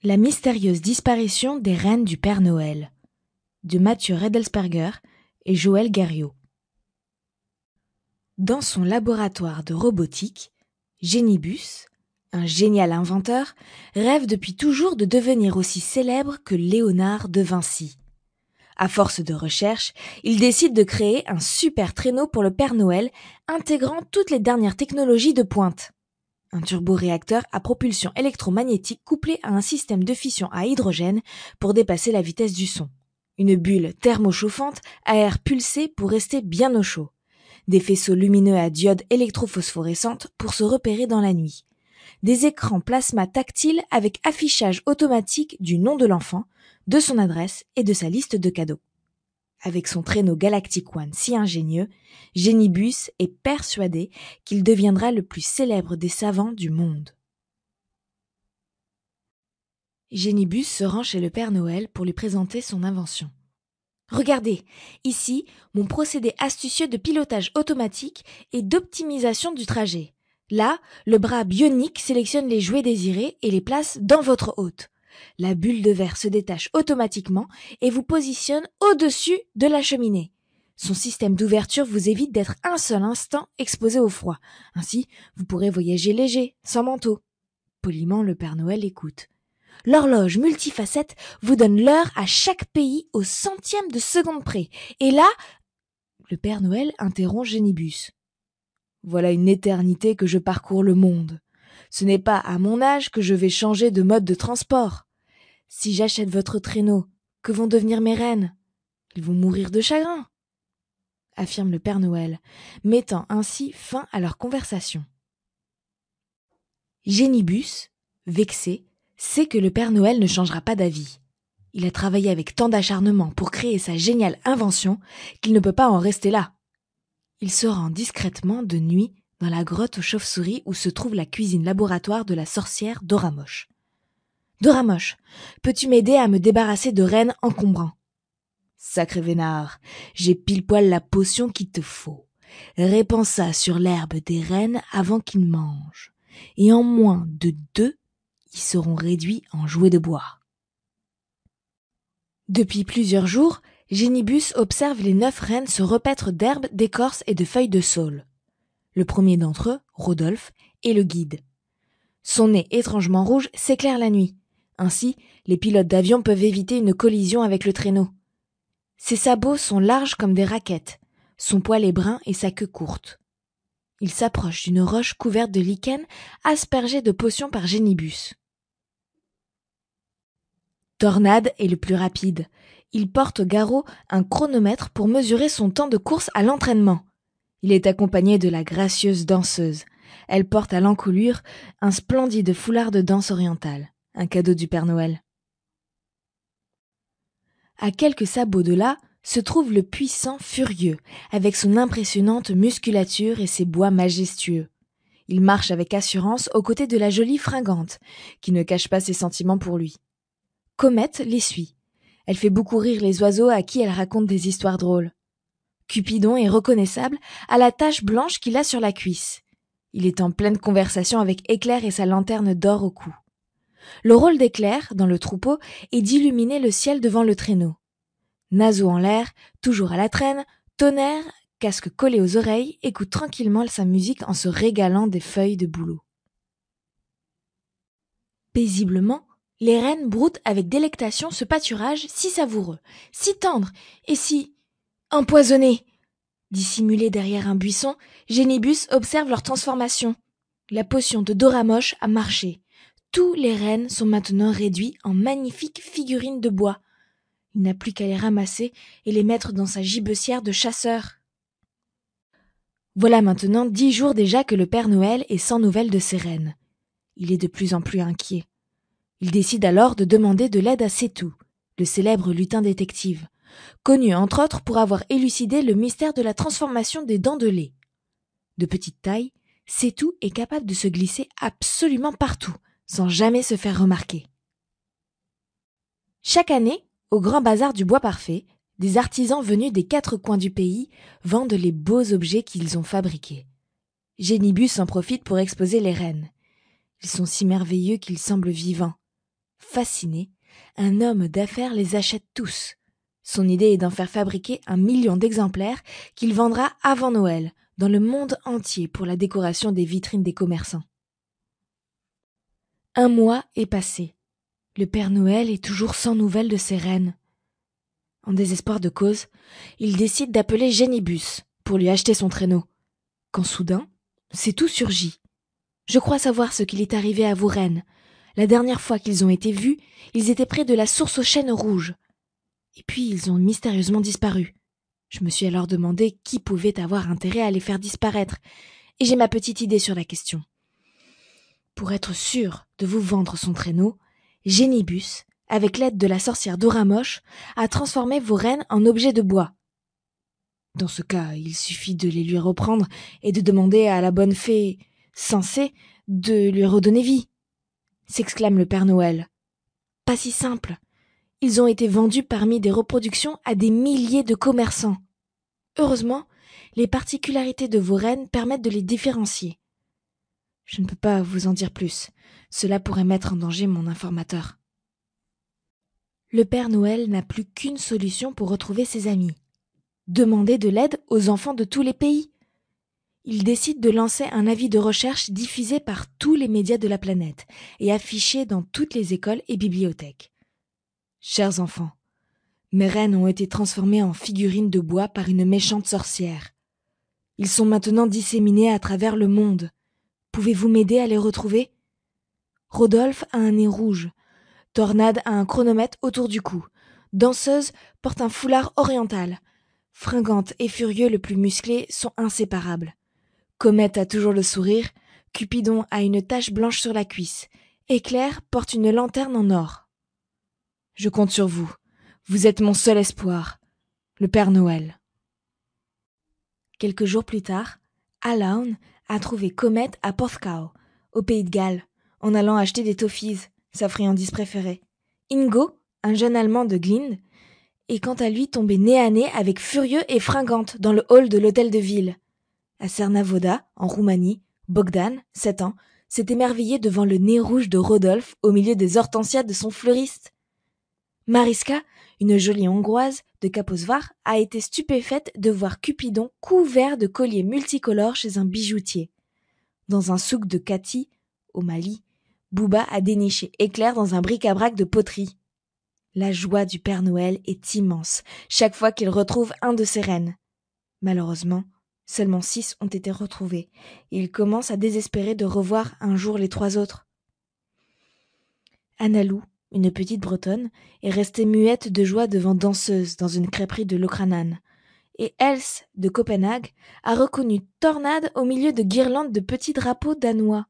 La mystérieuse disparition des rennes du Père Noël de Mathieu Redelsperger et Joël Garriot. Dans son laboratoire de robotique, Génibus, un génial inventeur, rêve depuis toujours de devenir aussi célèbre que Léonard de Vinci. À force de recherche, il décide de créer un super traîneau pour le Père Noël, intégrant toutes les dernières technologies de pointe. Un turboréacteur à propulsion électromagnétique couplé à un système de fission à hydrogène pour dépasser la vitesse du son. Une bulle thermochauffante à air pulsé pour rester bien au chaud. Des faisceaux lumineux à diode électrophosphorescente pour se repérer dans la nuit. Des écrans plasma tactiles avec affichage automatique du nom de l'enfant, de son adresse et de sa liste de cadeaux. Avec son traîneau Galactic One si ingénieux, Génibus est persuadé qu'il deviendra le plus célèbre des savants du monde. Génibus se rend chez le Père Noël pour lui présenter son invention. « Regardez, ici, mon procédé astucieux de pilotage automatique et d'optimisation du trajet. Là, le bras bionique sélectionne les jouets désirés et les place dans votre hôte. La bulle de verre se détache automatiquement et vous positionne au-dessus de la cheminée. Son système d'ouverture vous évite d'être un seul instant exposé au froid. Ainsi, vous pourrez voyager léger, sans manteau. » Poliment, le Père Noël écoute. « L'horloge multifacette vous donne l'heure à chaque pays au centième de seconde près. Et là... » Le Père Noël interrompt Génibus. « Voilà une éternité que je parcours le monde. Ce n'est pas à mon âge que je vais changer de mode de transport. Si j'achète votre traîneau, que vont devenir mes rennes ? Ils vont mourir de chagrin, » affirme le Père Noël, mettant ainsi fin à leur conversation. Génibus, vexé, sait que le Père Noël ne changera pas d'avis. Il a travaillé avec tant d'acharnement pour créer sa géniale invention qu'il ne peut pas en rester là. Il se rend discrètement de nuit dans la grotte aux chauves-souris où se trouve la cuisine laboratoire de la sorcière Doramoche. « Doramoche, peux-tu m'aider à me débarrasser de rennes encombrants ? » « Sacré vénard, j'ai pile poil la potion qu'il te faut. Répands ça sur l'herbe des rennes avant qu'ils mangent. Et en moins de 2, ils seront réduits en jouets de bois. » Depuis plusieurs jours, Génibus observe les 9 rennes se repaître d'herbes, d'écorces et de feuilles de saule. Le premier d'entre eux, Rodolphe, est le guide. Son nez étrangement rouge s'éclaire la nuit. Ainsi, les pilotes d'avion peuvent éviter une collision avec le traîneau. Ses sabots sont larges comme des raquettes, son poil est brun et sa queue courte. Il s'approche d'une roche couverte de lichen aspergée de potions par Génibus. Tornade est le plus rapide. Il porte au garrot un chronomètre pour mesurer son temps de course à l'entraînement. Il est accompagné de la gracieuse danseuse. Elle porte à l'encolure un splendide foulard de danse orientale, un cadeau du Père Noël. À quelques sabots de là se trouve le puissant Furieux, avec son impressionnante musculature et ses bois majestueux. Il marche avec assurance aux côtés de la jolie Fringante, qui ne cache pas ses sentiments pour lui. Comète les suit. Elle fait beaucoup rire les oiseaux à qui elle raconte des histoires drôles. Cupidon est reconnaissable à la tache blanche qu'il a sur la cuisse. Il est en pleine conversation avec Éclair et sa lanterne d'or au cou. Le rôle d'Éclair, dans le troupeau, est d'illuminer le ciel devant le traîneau. Naseau en l'air, toujours à la traîne, Tonnerre, casque collé aux oreilles, écoute tranquillement sa musique en se régalant des feuilles de bouleau. Paisiblement, les rennes broutent avec délectation ce pâturage si savoureux, si tendre et si empoisonné. Dissimulés derrière un buisson, Génibus observe leur transformation. La potion de Doramoche a marché. Tous les rennes sont maintenant réduits en magnifiques figurines de bois. Il n'a plus qu'à les ramasser et les mettre dans sa gibecière de chasseur. Voilà maintenant 10 jours déjà que le Père Noël est sans nouvelles de ses rennes. Il est de plus en plus inquiet. Il décide alors de demander de l'aide à Sétou, le célèbre lutin détective, connu entre autres pour avoir élucidé le mystère de la transformation des dents de lait. De petite taille, Sétou est capable de se glisser absolument partout, sans jamais se faire remarquer. Chaque année, au grand bazar du bois parfait, des artisans venus des 4 coins du pays vendent les beaux objets qu'ils ont fabriqués. Génibus en profite pour exposer les rennes. Ils sont si merveilleux qu'ils semblent vivants. Fasciné, un homme d'affaires les achète tous. Son idée est d'en faire fabriquer 1 million d'exemplaires qu'il vendra avant Noël, dans le monde entier pour la décoration des vitrines des commerçants. 1 mois est passé. Le Père Noël est toujours sans nouvelles de ses reines. En désespoir de cause, il décide d'appeler Génibus pour lui acheter son traîneau. Quand soudain, c'est tout surgit. Je crois savoir ce qu'il est arrivé à vos reines. La dernière fois qu'ils ont été vus, ils étaient près de la source aux chênes rouges. Et puis ils ont mystérieusement disparu. Je me suis alors demandé qui pouvait avoir intérêt à les faire disparaître, et j'ai ma petite idée sur la question. Pour être sûr de vous vendre son traîneau, Génibus, avec l'aide de la sorcière Doramoche, a transformé vos reines en objets de bois. Dans ce cas, il suffit de les lui reprendre et de demander à la bonne fée censée de lui redonner vie, s'exclame le Père Noël. Pas si simple. Ils ont été vendus parmi des reproductions à des milliers de commerçants. Heureusement, les particularités de vos reines permettent de les différencier. Je ne peux pas vous en dire plus. Cela pourrait mettre en danger mon informateur. Le Père Noël n'a plus qu'une solution pour retrouver ses amis. Demander de l'aide aux enfants de tous les pays. Il décide de lancer un avis de recherche diffusé par tous les médias de la planète et affiché dans toutes les écoles et bibliothèques. Chers enfants, mes reines ont été transformées en figurines de bois par une méchante sorcière. Ils sont maintenant disséminés à travers le monde. Pouvez-vous m'aider à les retrouver ? Rodolphe a un nez rouge. Tornade a un chronomètre autour du cou. Danseuse porte un foulard oriental. Fringante et Furieux le plus musclé sont inséparables. Comète a toujours le sourire. Cupidon a une tache blanche sur la cuisse. Éclair porte une lanterne en or. Je compte sur vous. Vous êtes mon seul espoir. Le Père Noël. Quelques jours plus tard, Alaun a trouvé Comète à Porthcawl, au Pays de Galles, en allant acheter des toffees, sa friandise préférée. Ingo, un jeune Allemand de Glinde, est quant à lui tombé nez à nez avec Furieux et Fringante dans le hall de l'hôtel de ville. À Cernavoda, en Roumanie, Bogdan, 7 ans, s'est émerveillé devant le nez rouge de Rodolphe au milieu des hortensias de son fleuriste. Mariska, une jolie Hongroise de Kaposvár, a été stupéfaite de voir Cupidon couvert de colliers multicolores chez un bijoutier. Dans un souk de Kati, au Mali, Bouba a déniché Éclair dans un bric-à-brac de poterie. La joie du Père Noël est immense chaque fois qu'il retrouve un de ses reines. Malheureusement, seulement 6 ont été retrouvés et il commence à désespérer de revoir un jour les 3 autres. Annalou, une petite bretonne, est restée muette de joie devant Danseuse dans une crêperie de Locranan. Et Els, de Copenhague, a reconnu Tornade au milieu de guirlandes de petits drapeaux danois.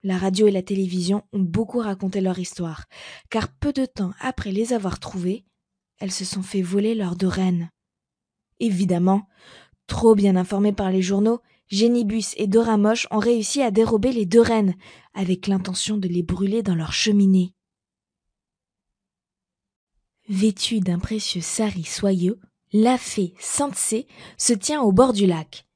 La radio et la télévision ont beaucoup raconté leur histoire, car peu de temps après les avoir trouvées, elles se sont fait voler leurs 2 reines. Évidemment, trop bien informés par les journaux, Génibus et Doramoche ont réussi à dérober les 2 reines, avec l'intention de les brûler dans leur cheminée. Vêtue d'un précieux sari soyeux, la fée Sainte-Cé se tient au bord du lac.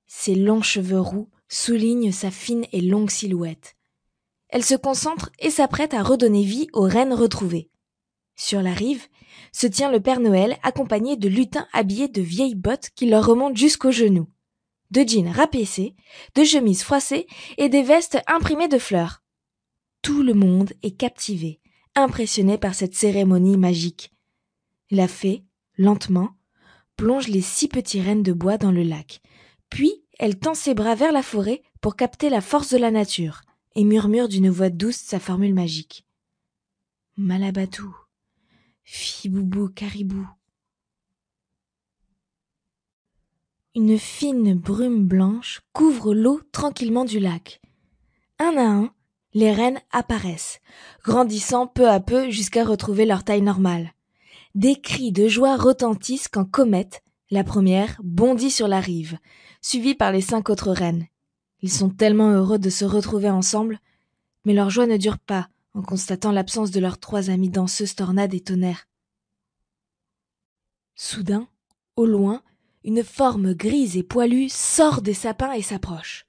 Ses longs cheveux roux soulignent sa fine et longue silhouette. Elle se concentre et s'apprête à redonner vie aux reines retrouvées. Sur la rive se tient le Père Noël accompagné de lutins habillés de vieilles bottes qui leur remontent jusqu'aux genoux, de jeans rapiécés, de chemises froissées et des vestes imprimées de fleurs. Tout le monde est captivé, impressionné par cette cérémonie magique. La fée, lentement, plonge les 6 petits rennes de bois dans le lac, puis elle tend ses bras vers la forêt pour capter la force de la nature et murmure d'une voix douce sa formule magique. Malabatou, Fiboubou Caribou. Une fine brume blanche couvre l'eau tranquillement du lac. Un à un, les rennes apparaissent, grandissant peu à peu jusqu'à retrouver leur taille normale. Des cris de joie retentissent quand Comète, la première, bondit sur la rive, suivie par les 5 autres rennes. Ils sont tellement heureux de se retrouver ensemble, mais leur joie ne dure pas en constatant l'absence de leurs 3 amies danseuses Tornade et Tonnerre. Soudain, au loin, une forme grise et poilue sort des sapins et s'approche.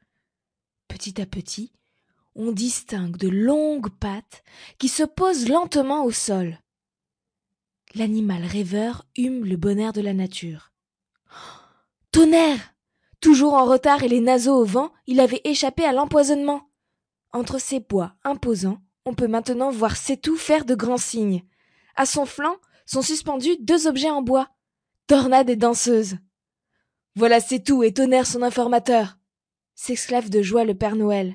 Petit à petit, on distingue de longues pattes qui se posent lentement au sol. L'animal rêveur hume le bon air de la nature. Tonnerre! Toujours en retard et les naseaux au vent, il avait échappé à l'empoisonnement. Entre ces bois imposants, on peut maintenant voir Sétou faire de grands signes. À son flanc sont suspendus 2 objets en bois, Tornade et Danseuse. Voilà Sétou et Tonnerre son informateur, s'exclame de joie le Père Noël.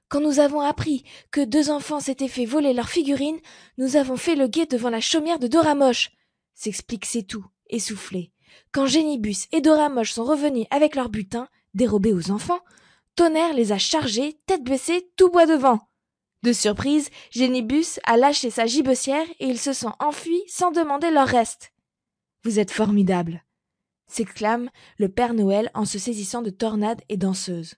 Quand nous avons appris que 2 enfants s'étaient fait voler leurs figurines, nous avons fait le guet devant la chaumière de Doramoche, s'explique Sétou, essoufflé. Quand Génibus et Doramoche sont revenus avec leur butin, dérobé aux enfants, Tonnerre les a chargés, tête baissée, tout bois devant. De surprise, Génibus a lâché sa gibecière et ils se sont enfuis sans demander leur reste. Vous êtes formidables, s'exclame le Père Noël en se saisissant de Tornade et Danseuse.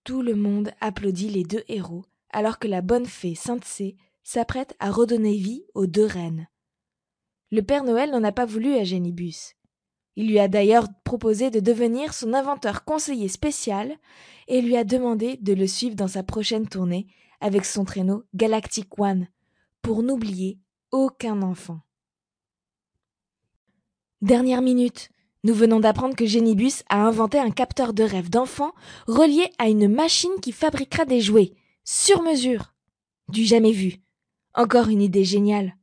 Tout le monde applaudit les 2 héros, alors que la bonne fée Sainte-Cé s'apprête à redonner vie aux 2 reines. Le Père Noël n'en a pas voulu à Génibus. Il lui a d'ailleurs proposé de devenir son inventeur conseiller spécial et lui a demandé de le suivre dans sa prochaine tournée avec son traîneau Galactic One, pour n'oublier aucun enfant. Dernière minute, nous venons d'apprendre que Génibus a inventé un capteur de rêve d'enfant relié à une machine qui fabriquera des jouets, sur mesure. Du jamais vu. Encore une idée géniale.